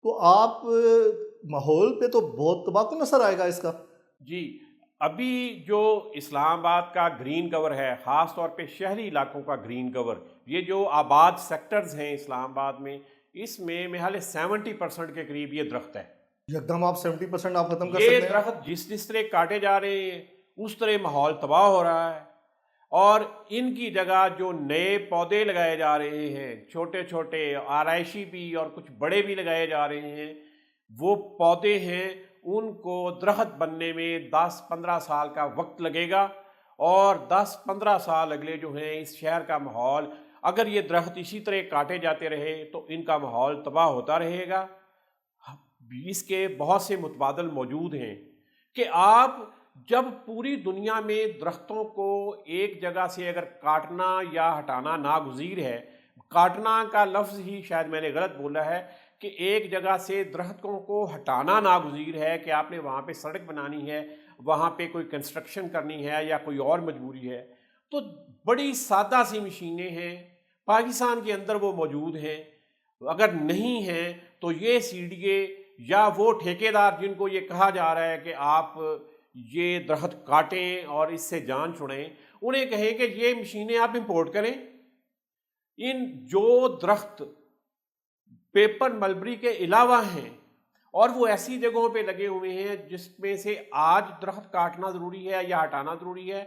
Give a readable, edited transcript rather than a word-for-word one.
تو آپ ماحول پہ تو بہت تباہ کن اثر آئے گا اس کا۔ جی، ابھی جو اسلام آباد کا گرین کور ہے، خاص طور پہ شہری علاقوں کا گرین کور، یہ جو آباد سیکٹرز ہیں اسلام آباد میں، اس میں میرے 70% کے قریب یہ درخت ہے۔ یکدم آپ 70% آپ ختم کر یہ سکتے ہیں۔ درخت جس طرح کاٹے جا رہے ہیں اس طرح ماحول تباہ ہو رہا ہے، اور ان کی جگہ جو نئے پودے لگائے جا رہے ہیں، چھوٹے چھوٹے آرائشی بھی اور کچھ بڑے بھی لگائے جا رہے ہیں، وہ پودے ہیں ان کو درخت بننے میں 10-15 سال کا وقت لگے گا، اور 10-15 سال اگلے جو ہیں اس شہر کا ماحول، اگر یہ درخت اسی طرح کاٹے جاتے رہے تو ان کا ماحول تباہ ہوتا رہے گا۔ اس کے بہت سے متبادل موجود ہیں کہ آپ جب پوری دنیا میں درختوں کو ایک جگہ سے اگر کاٹنا یا ہٹانا ناگزیر ہے، کاٹنا کا لفظ ہی شاید میں نے غلط بولا ہے، کہ ایک جگہ سے درختوں کو ہٹانا ناگزیر ہے کہ آپ نے وہاں پہ سڑک بنانی ہے، وہاں پہ کوئی کنسٹرکشن کرنی ہے یا کوئی اور مجبوری ہے، تو بڑی سادہ سی مشینیں ہیں پاکستان کے اندر، وہ موجود ہیں۔ اگر نہیں ہیں تو یہ سی ڈی اے یا وہ ٹھیکیدار جن کو یہ کہا جا رہا ہے کہ آپ یہ درخت کاٹیں اور اس سے جان چھڑیں، انہیں کہیں کہ یہ مشینیں آپ امپورٹ کریں۔ ان جو درخت پیپر ملبری کے علاوہ ہیں اور وہ ایسی جگہوں پہ لگے ہوئے ہیں جس میں سے آج درخت کاٹنا ضروری ہے یا ہٹانا ضروری ہے،